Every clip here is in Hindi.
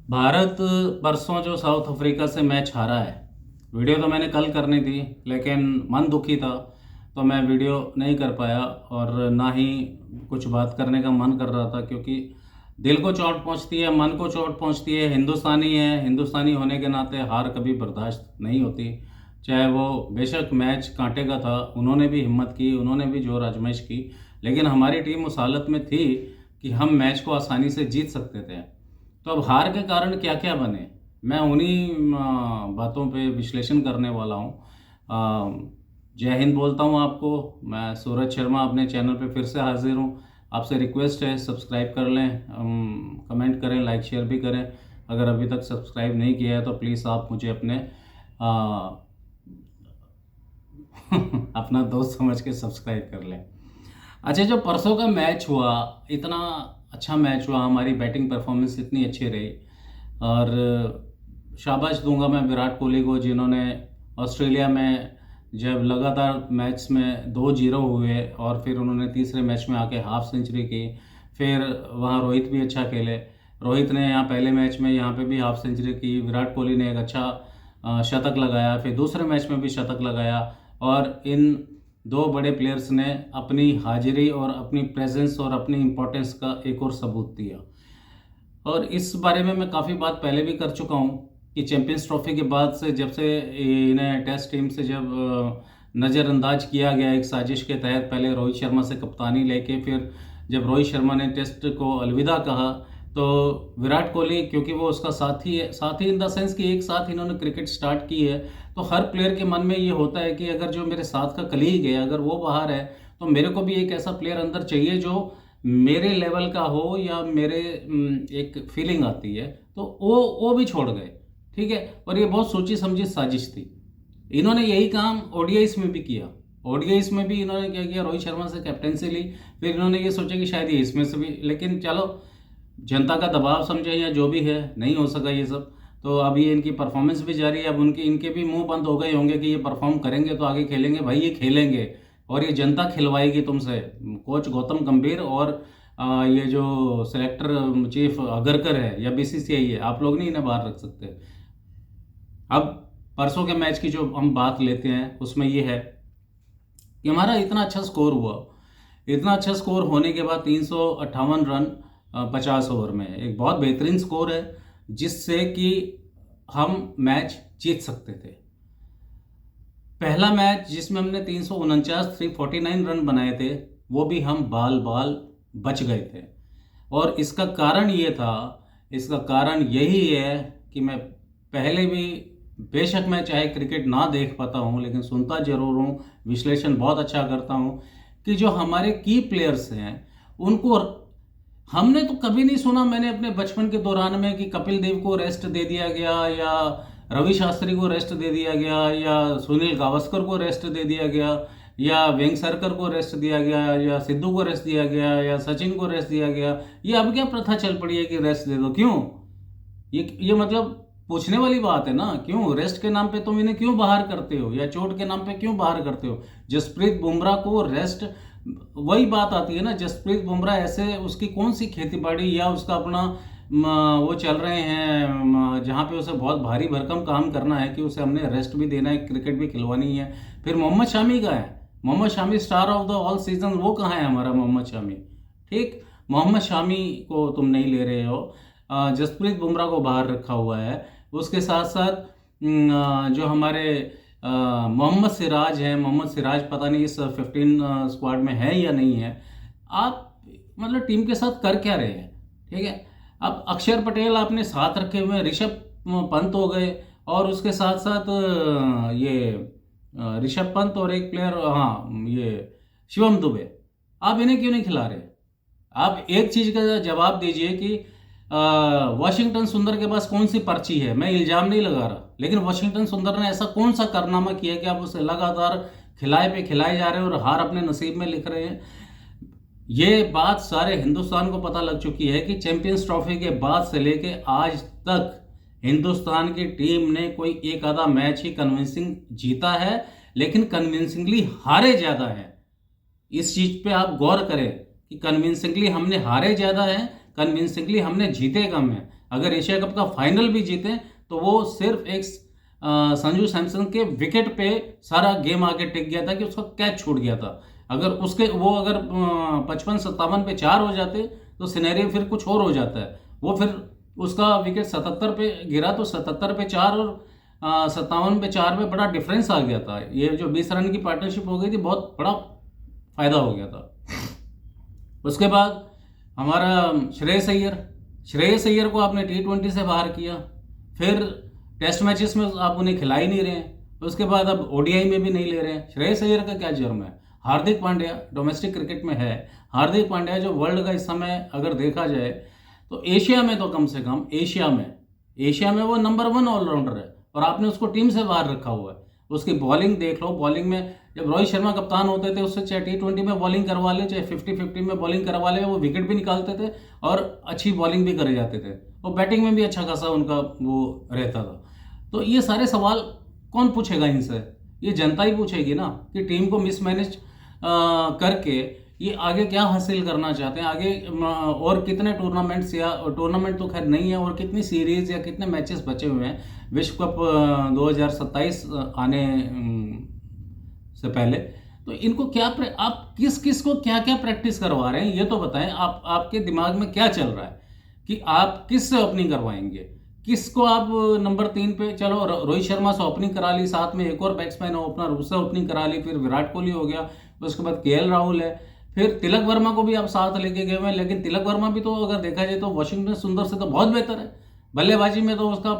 भारत परसों जो साउथ अफ्रीका से मैच हारा है। वीडियो तो मैंने कल करनी थी, लेकिन मन दुखी था तो मैं वीडियो नहीं कर पाया और ना ही कुछ बात करने का मन कर रहा था, क्योंकि दिल को चोट पहुंचती है, मन को चोट पहुंचती है। हिंदुस्तानी है, हिंदुस्तानी होने के नाते हार कभी बर्दाश्त नहीं होती। चाहे वो बेशक मैच कांटे का था, उन्होंने भी हिम्मत की, उन्होंने भी जोर आजमाइश की, लेकिन हमारी टीम उस हालत में थी कि हम मैच को आसानी से जीत सकते थे। तो अब हार के कारण क्या क्या बने, मैं उन्हीं बातों पे विश्लेषण करने वाला हूँ। जय हिंद बोलता हूँ आपको। मैं सूरज शर्मा अपने चैनल पे फिर से हाजिर हूँ। आपसे रिक्वेस्ट है, सब्सक्राइब कर लें, कमेंट करें, लाइक शेयर भी करें। अगर अभी तक सब्सक्राइब नहीं किया है तो प्लीज़ आप मुझे अपने अपना दोस्त समझ के सब्सक्राइब कर लें। अच्छा, जो परसों का मैच हुआ, इतना अच्छा मैच हुआ, हमारी बैटिंग परफॉर्मेंस इतनी अच्छी रही। और शाबाश दूंगा मैं विराट कोहली को, जिन्होंने ऑस्ट्रेलिया में जब लगातार मैच में 2-0 हुए और फिर उन्होंने तीसरे मैच में आके हाफ सेंचुरी की। फिर वहाँ रोहित भी अच्छा खेले। रोहित ने यहाँ पहले मैच में यहाँ पे भी हाफ सेंचुरी की। विराट कोहली ने एक अच्छा शतक लगाया, फिर दूसरे मैच में भी शतक लगाया। और इन दो बड़े प्लेयर्स ने अपनी हाजिरी और अपनी प्रेजेंस और अपनी इम्पोर्टेंस का एक और सबूत दिया। और इस बारे में मैं काफ़ी बात पहले भी कर चुका हूँ कि चैंपियंस ट्रॉफी के बाद से, जब से इन्हें टेस्ट टीम से जब नज़रअंदाज किया गया एक साजिश के तहत, पहले रोहित शर्मा से कप्तानी लेके, फिर जब रोहित शर्मा ने टेस्ट को अलविदा कहा तो विराट कोहली, क्योंकि वो उसका साथी है, साथी इन द सेंस कि एक साथ इन्होंने क्रिकेट स्टार्ट की है, तो हर प्लेयर के मन में ये होता है कि अगर जो मेरे साथ का कलीग है अगर वो बाहर है तो मेरे को भी एक ऐसा प्लेयर अंदर चाहिए जो मेरे लेवल का हो, या मेरे एक फीलिंग आती है। तो वो भी छोड़ गए, ठीक है। और ये बहुत सोची समझी साजिश थी। इन्होंने यही काम ओडीआईस में भी किया। ओडीआईस में भी इन्होंने क्या किया, रोहित शर्मा से कैप्टेंसी ली, फिर इन्होंने ये सोचा कि शायद ये इसमें से भी, लेकिन चलो जनता का दबाव समझे या जो भी है, नहीं हो सका ये सब। तो अभी इनकी परफॉर्मेंस भी जारी है। अब उनके इनके भी मुंह बंद हो गए होंगे कि ये परफॉर्म करेंगे तो आगे खेलेंगे। भाई ये खेलेंगे और ये जनता खिलवाएगी तुमसे। कोच गौतम गंभीर और ये जो सेलेक्टर चीफ अगरकर है या बीसीसीआई है, आप लोग नहीं इन्हें बाहर रख सकते। अब परसों के मैच की जो हम बात लेते हैं उसमें ये है कि हमारा इतना अच्छा स्कोर हुआ। इतना अच्छा स्कोर होने के बाद 358 रन 50 ओवर में, एक बहुत बेहतरीन स्कोर है, जिससे कि हम मैच जीत सकते थे। पहला मैच जिसमें हमने 349 रन बनाए थे, वो भी हम बाल बाल बच गए थे। और इसका कारण ये था, इसका कारण यही है कि मैं पहले भी, बेशक मैं चाहे क्रिकेट ना देख पाता हूँ लेकिन सुनता जरूर हूँ, विश्लेषण बहुत अच्छा करता हूँ, कि जो हमारे की प्लेयर्स हैं उनको हमने तो कभी नहीं सुना, मैंने अपने बचपन के दौरान में, कि कपिल देव को रेस्ट दे दिया गया, या रवि शास्त्री को रेस्ट दे दिया गया, या सुनील गावस्कर को रेस्ट दे दिया गया, या वेंगसरकर को रेस्ट दिया गया, या सिद्धू को रेस्ट दिया गया, या सचिन को रेस्ट दिया गया। ये अब क्या प्रथा चल पड़ी है कि रेस्ट दे दो? क्यों? ये मतलब पूछने वाली बात है ना। क्यों रेस्ट के नाम पे तुम इन्हें क्यों बाहर करते हो, या चोट के नाम पे क्यों बाहर करते हो? जसप्रीत बुमराह को रेस्ट, वही बात आती है ना, जसप्रीत बुमराह ऐसे, उसकी कौन सी खेती बाड़ी या उसका अपना वो चल रहे हैं जहाँ पे उसे बहुत भारी भरकम काम करना है कि उसे हमने रेस्ट भी देना है, क्रिकेट भी खिलवानी है। फिर मोहम्मद शामी का है, Mohammed Shami star of the all season, वो कहाँ है हमारा मोहम्मद शामी? ठीक, मोहम्मद शामी को तुम नहीं ले रहे हो, जसप्रीत बुमराह को बाहर रखा हुआ है। उसके साथ साथ जो हमारे मोहम्मद सिराज हैं, मोहम्मद सिराज पता नहीं इस 15 स्क्वाड में है या नहीं है। आप मतलब टीम के साथ कर क्या रहे हैं? ठीक है। अब अक्षर पटेल आपने साथ रखे हुए हैं, ऋषभ पंत हो गए, और उसके साथ साथ ये ऋषभ पंत और एक प्लेयर, हाँ ये शिवम दुबे, आप इन्हें क्यों नहीं खिला रहे? आप एक चीज का जवाब दीजिए कि वॉशिंगटन सुंदर के पास कौन सी पर्ची है? मैं इल्जाम नहीं लगा रहा, लेकिन वॉशिंगटन सुंदर ने ऐसा कौन सा कारनामा किया कि आप उसे लगातार खिलाए पे खिलाए जा रहे हैं और हार अपने नसीब में लिख रहे हैं? ये बात सारे हिंदुस्तान को पता लग चुकी है कि चैंपियंस ट्रॉफी के बाद से लेके आज तक हिंदुस्तान की टीम ने कोई एक आधा मैच ही कन्विंसिंग जीता है, लेकिन कन्विंसिंगली हारे ज्यादा है। इस चीज पे आप गौर करें कि कन्विंसिंगली हमने हारे ज्यादा हैं, कन्विंसिंगली हमने जीते कम है। अगर एशिया कप का फाइनल भी जीते तो वो सिर्फ एक संजू सैमसन के विकेट पे सारा गेम आके टिक गया था कि उसका कैच छूट गया था। अगर उसके वो अगर 55-57 पे 4 हो जाते तो सिनेरियो फिर कुछ और हो जाता है। वो फिर उसका विकेट 77 पे गिरा तो 77 पे 4 और 57 पे 4 में बड़ा डिफरेंस आ गया था। ये जो 20 रन की पार्टनरशिप हो गई थी, बहुत बड़ा फायदा हो गया था। उसके बाद हमारा श्रेयस अय्यर को आपने T20 से बाहर किया, फिर टेस्ट मैचेस में आप उन्हें खिला ही नहीं रहे हैं, उसके बाद अब ODI में भी नहीं ले रहे हैं। श्रेयस अय्यर का क्या जुर्म है? हार्दिक पांड्या डोमेस्टिक क्रिकेट में है, हार्दिक पांड्या जो वर्ल्ड का इस समय अगर देखा जाए तो एशिया में तो कम से कम एशिया में वो नंबर 1 ऑलराउंडर है, और आपने उसको टीम से बाहर रखा हुआ है। उसकी बॉलिंग देख लो, बॉलिंग में जब रोहित शर्मा कप्तान होते थे उससे चाहे T20 में बॉलिंग करवा ले, चाहे 50-50 में बॉलिंग करवा ले, वो विकेट भी निकालते थे और अच्छी बॉलिंग भी करे जाते थे, और बैटिंग में भी अच्छा खासा उनका वो रहता था। तो ये सारे सवाल कौन पूछेगा इनसे? ये जनता ही पूछेगी ना कि टीम को मिसमैनेज करके ये आगे क्या हासिल करना चाहते हैं, आगे और कितने टूर्नामेंट्स, या टूर्नामेंट तो खैर नहीं है, और कितनी सीरीज या कितने मैचेस बचे हुए हैं विश्व कप 2027 आने से पहले। तो इनको क्या आप किस को क्या क्या प्रैक्टिस करवा रहे हैं ये तो बताएं। आपके दिमाग में क्या चल रहा है कि आप किस से ओपनिंग करवाएंगे, किसको आप नंबर 3 पे, चलो रोहित शर्मा से ओपनिंग करा ली, साथ में एक और बैट्समैन ओपनर उससे ओपनिंग करा ली, फिर विराट कोहली हो गया, उसके बाद KL राहुल है, फिर तिलक वर्मा को भी आप साथ लेके गए हुए हैं। लेकिन तिलक वर्मा भी तो अगर देखा जाए तो वाशिंगटन सुंदर से तो बहुत बेहतर है। बल्लेबाजी में तो उसका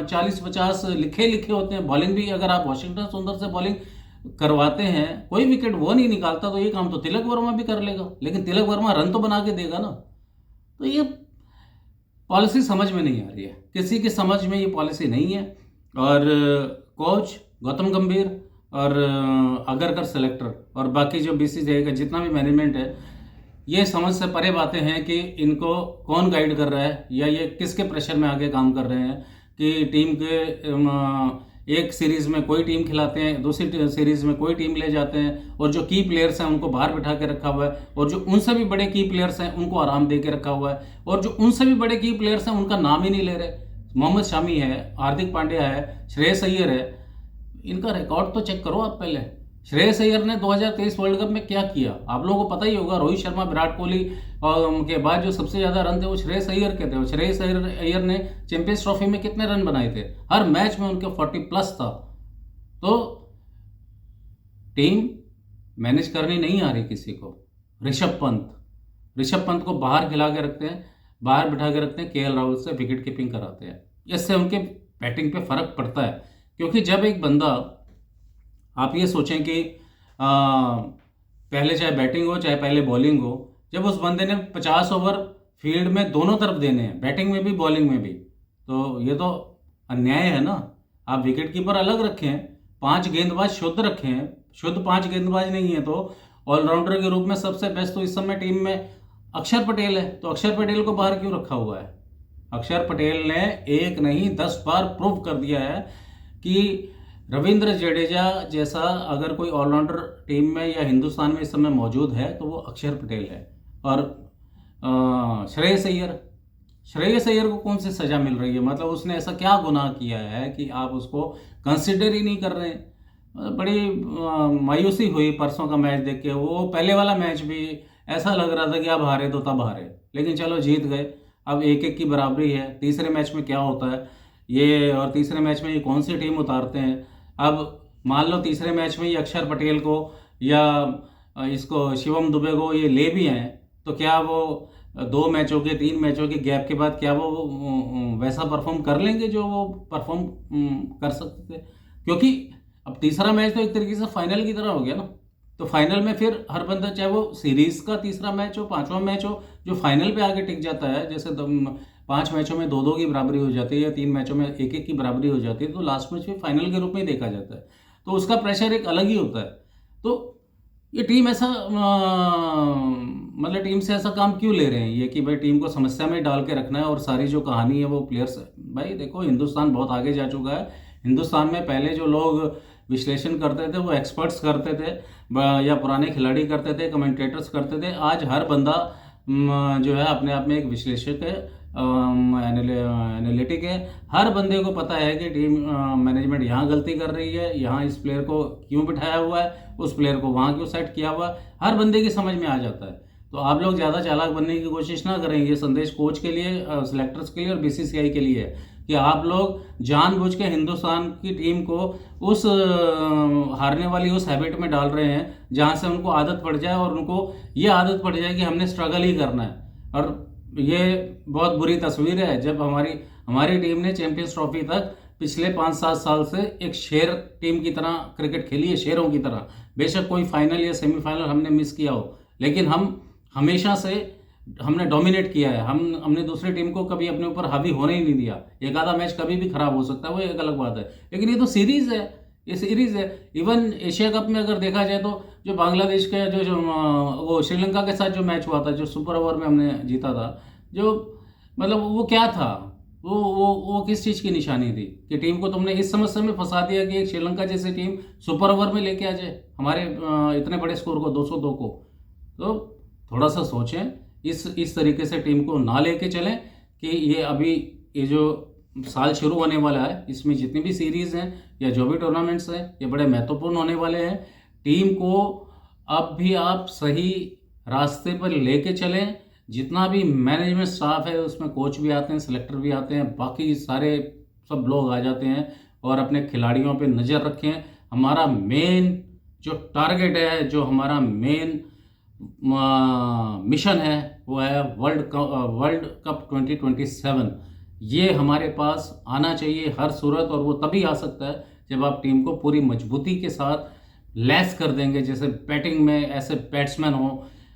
40-50 लिखे होते हैं। बॉलिंग भी अगर आप वाशिंगटन सुंदर से बॉलिंग करवाते हैं, कोई विकेट वो नहीं निकालता, तो ये काम तो तिलक वर्मा भी कर लेगा। लेकिन तिलक वर्मा रन तो बना के देगा ना। तो ये पॉलिसी समझ में नहीं आ रही है, किसी की समझ में ये पॉलिसी नहीं है। और कोच गौतम गंभीर और अगरकर सेलेक्टर और बाकी जो BCCI का जितना भी मैनेजमेंट है, ये समझ से परे बातें हैं कि इनको कौन गाइड कर रहा है, या ये किसके प्रेशर में आगे काम कर रहे हैं कि टीम के एक सीरीज में कोई टीम खिलाते हैं, दूसरी सीरीज में कोई टीम ले जाते हैं, और जो की प्लेयर्स हैं उनको बाहर बिठा के रखा हुआ है, और जो उनसे भी बड़े की प्लेयर्स हैं उनको आराम दे के रखा हुआ है, और जो उनसे भी बड़े की प्लेयर्स हैं उनका नाम ही नहीं ले रहे। मोहम्मद शामी है, हार्दिक पांड्या है, श्रेयस अय्यर है, इनका रिकॉर्ड तो चेक करो आप पहले। श्रेयस अय्यर ने 2023 वर्ल्ड कप में क्या किया आप लोगों को पता ही होगा। रोहित शर्मा, विराट कोहली के बाद जो सबसे ज्यादा रन थे वो श्रेयस अय्यर के थे। और श्रेयस अय्यर ने चैंपियंस ट्रॉफी में कितने रन बनाए थे? हर मैच में उनके 40+ था। तो टीम मैनेज करनी नहीं आ रही किसी को। ऋषभ पंत को बाहर खिला के रखते हैं, बाहर बिठा के रखते हैं, KL राहुल से विकेट कीपिंग कराते हैं। इससे उनके बैटिंग पे फर्क पड़ता है, क्योंकि जब एक बंदा, आप ये सोचें कि पहले चाहे बैटिंग हो चाहे पहले बॉलिंग हो, जब उस बंदे ने 50 ओवर फील्ड में दोनों तरफ देने हैं, बैटिंग में भी बॉलिंग में भी, तो ये तो अन्याय है ना। आप विकेट कीपर अलग रखें, 5 गेंदबाज शुद्ध रखें, शुद्ध 5 गेंदबाज नहीं है तो ऑलराउंडर के रूप में सबसे बेस्ट तो इस समय टीम में अक्षर पटेल है, तो अक्षर पटेल को बाहर क्यों रखा हुआ है? अक्षर पटेल ने 1 नहीं 10 बार प्रूव कर दिया है कि रविंद्र जडेजा जैसा अगर कोई ऑलराउंडर टीम में या हिंदुस्तान में इस समय मौजूद है तो वो अक्षर पटेल है। और श्रेयस अय्यर को कौन सी सजा मिल रही है? मतलब उसने ऐसा क्या गुनाह किया है कि आप उसको कंसिडर ही नहीं कर रहे हैं? बड़ी मायूसी हुई परसों का मैच देख के। वो पहले वाला मैच भी ऐसा लग रहा था कि अब हारे तो तब हारे, लेकिन चलो जीत गए। अब 1-1 की बराबरी है। तीसरे मैच में क्या होता है ये, और तीसरे मैच में ये कौन सी टीम उतारते हैं? अब मान लो तीसरे मैच में ये अक्षर पटेल को या इसको शिवम दुबे को ये ले भी हैं, तो क्या वो 2 मैचों के 3 मैचों के गैप के बाद क्या वो वैसा परफॉर्म कर लेंगे जो वो परफॉर्म कर सकते थे? क्योंकि अब तीसरा मैच तो एक तरीके से फाइनल की तरह हो गया ना। तो फाइनल में फिर हर बंदा, चाहे वो सीरीज का तीसरा मैच हो, 5वां मैच हो, जो फाइनल पे आके टिक जाता है, जैसे 5 मैचों में 2-2 की बराबरी हो जाती है या 3 मैचों में 1-1 की बराबरी हो जाती है, तो लास्ट मैच भी फाइनल के रूप में ही देखा जाता है। तो उसका प्रेशर एक अलग ही होता है। तो ये टीम ऐसा मतलब टीम से ऐसा काम क्यों ले रहे हैं ये कि भाई टीम को समस्या में डाल के रखना है, और सारी जो कहानी है वो प्लेयर्स है। भाई देखो, हिंदुस्तान बहुत आगे जा चुका है। हिंदुस्तान में पहले जो लोग विश्लेषण करते थे वो एक्सपर्ट्स करते थे या पुराने खिलाड़ी करते थे, कमेंटेटर्स करते थे। आज हर बंदा जो है अपने आप में एक विश्लेषक है एनालिटिक है। हर बंदे को पता है कि टीम मैनेजमेंट यहाँ गलती कर रही है, यहाँ इस प्लेयर को क्यों बिठाया हुआ है, उस प्लेयर को वहाँ क्यों सेट किया हुआ है, हर बंदे की समझ में आ जाता है। तो आप लोग ज़्यादा चालाक बनने की कोशिश ना करें। ये संदेश कोच के लिए, सिलेक्टर्स के लिए और बीसीसीआई के लिए है कि आप लोग जानबूझ के हिंदुस्तान की टीम को उस हारने वाली उस हैबिट में डाल रहे हैं जहां से उनको आदत पड़ जाए और उनको ये आदत पड़ जाए कि हमने स्ट्रगल ही करना है। और ये बहुत बुरी तस्वीर है जब हमारी टीम ने चैंपियंस ट्रॉफी तक पिछले 5-7 साल से एक शेर टीम की तरह क्रिकेट खेली है, शेरों की तरह। बेशक कोई फाइनल या सेमीफाइनल हमने मिस किया हो, लेकिन हम हमेशा से हमने डोमिनेट किया है। हमने दूसरी टीम को कभी अपने ऊपर हावी होने ही नहीं दिया। एक आधा मैच कभी भी खराब हो सकता है, वो एक अलग बात है, लेकिन ये तो सीरीज है, ये सीरीज है। इवन एशिया कप में अगर देखा जाए तो जो बांग्लादेश का जो वो श्रीलंका के साथ जो मैच हुआ था, जो सुपर ओवर में हमने जीता था, जो मतलब वो क्या था, वो किस चीज़ की निशानी थी कि टीम को तुमने इस समस्या में फंसा दिया कि एक श्रीलंका जैसी टीम सुपर ओवर में लेके आ जाए हमारे इतने बड़े स्कोर को, 202 को। तो थोड़ा सा सोचें, इस तरीके से टीम को ना लेके चलें कि ये जो साल शुरू होने वाला है, इसमें जितनी भी सीरीज़ हैं या जो भी टूर्नामेंट्स हैं, ये बड़े महत्वपूर्ण होने वाले हैं। टीम को अब भी आप सही रास्ते पर लेके चलें। जितना भी मैनेजमेंट स्टाफ है उसमें कोच भी आते हैं, सिलेक्टर भी आते हैं, बाकी सारे सब लोग आ जाते हैं और अपने खिलाड़ियों पे नज़र रखें। हमारा मेन जो टारगेट है, जो हमारा मेन मिशन है, वो है वर्ल्ड कप 2027। ये हमारे पास आना चाहिए हर सूरत, और वो तभी आ सकता है जब आप टीम को पूरी मजबूती के साथ लैस कर देंगे। जैसे बैटिंग में ऐसे बैट्समैन हो,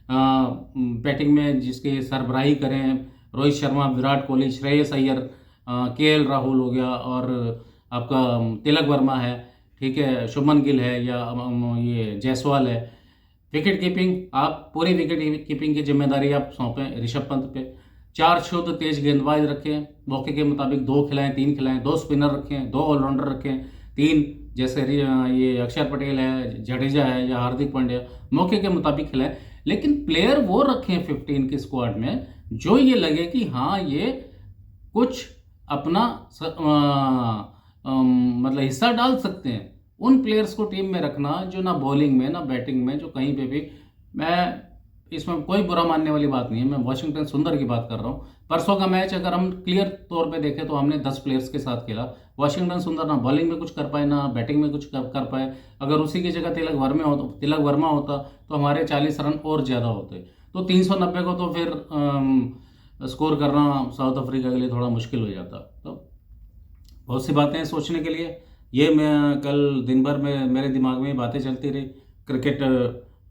बैटिंग में जिसके सरबराही करें रोहित शर्मा, विराट कोहली, श्रेयस अय्यर, केएल राहुल हो गया, और आपका तिलक वर्मा है, ठीक है, शुभमन गिल है, या ये जायसवाल है। विकेट कीपिंग, आप पूरी विकेट कीपिंग की जिम्मेदारी आप सौंपें ऋषभ पंत पे। 4 शुद्ध तेज गेंदबाज रखें, मौके के मुताबिक 2 खिलाएं, 3 खिलाएं, 2 स्पिनर रखें, 2 ऑलराउंडर रखें, 3 जैसे ये अक्षर पटेल है, जडेजा है या हार्दिक पांड्या, मौके के मुताबिक खिलाएं। लेकिन प्लेयर वो रखें 15 की स्क्वाड में जो ये लगे कि हाँ ये कुछ अपना मतलब हिस्सा डाल सकते हैं। उन प्लेयर्स को टीम में रखना जो ना बॉलिंग में ना बैटिंग में, जो कहीं पे भी, मैं इसमें कोई बुरा मानने वाली बात नहीं है। मैं वाशिंगटन सुंदर की बात कर रहा हूँ। परसों का मैच अगर हम क्लियर तौर पे देखें तो हमने 10 प्लेयर्स के साथ खेला। वाशिंगटन सुंदर ना बॉलिंग में कुछ कर पाए ना बैटिंग में कुछ कर पाए। अगर उसी की जगह तिलक वर्मा होता तो हमारे 40 रन और ज़्यादा होते। तो 390 को तो फिर स्कोर करना साउथ अफ्रीका के लिए थोड़ा मुश्किल हो जाता। तो बहुत सी बातें सोचने के लिए। ये मैं कल दिन भर में मेरे दिमाग में बातें चलती रही। क्रिकेट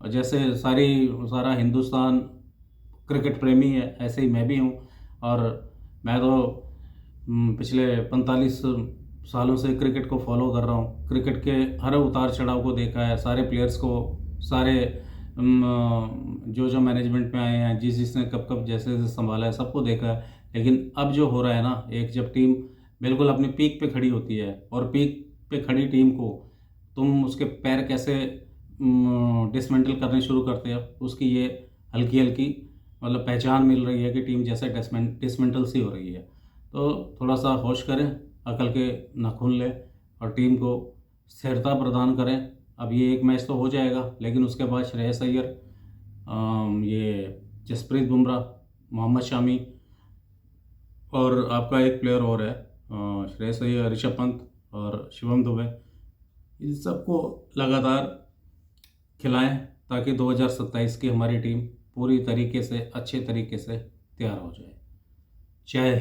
जैसे सारा हिंदुस्तान क्रिकेट प्रेमी है, ऐसे ही मैं भी हूँ। और मैं तो पिछले 45 सालों से क्रिकेट को फॉलो कर रहा हूँ। क्रिकेट के हर उतार चढ़ाव को देखा है, सारे प्लेयर्स को, सारे जो मैनेजमेंट में आए हैं, जिसने कब जैसे संभाला है, सबको देखा है। लेकिन अब जो हो रहा है ना, एक जब टीम बिल्कुल अपनी पीक पे खड़ी होती है, और पीक पे खड़ी टीम को तुम उसके पैर कैसे डिसमेंटल करने शुरू करते हो, उसकी ये हल्की हल्की मतलब पहचान मिल रही है कि टीम जैसे डिसमेंटल सी हो रही है। तो थोड़ा सा होश करें, अकल के नाखून लें और टीम को स्थिरता प्रदान करें। अब ये एक मैच तो हो जाएगा, लेकिन उसके बाद श्रेयस अय्यर, ये जसप्रीत बुमराह, मोहम्मद शामी, और आपका एक प्लेयर और है श्रेयस अय्यर, ऋषभ पंत और शिवम दुबे, इन सबको लगातार खिलाएं ताकि 2027 की हमारी टीम पूरी तरीके से, अच्छे तरीके से तैयार हो जाए। जय हिंद।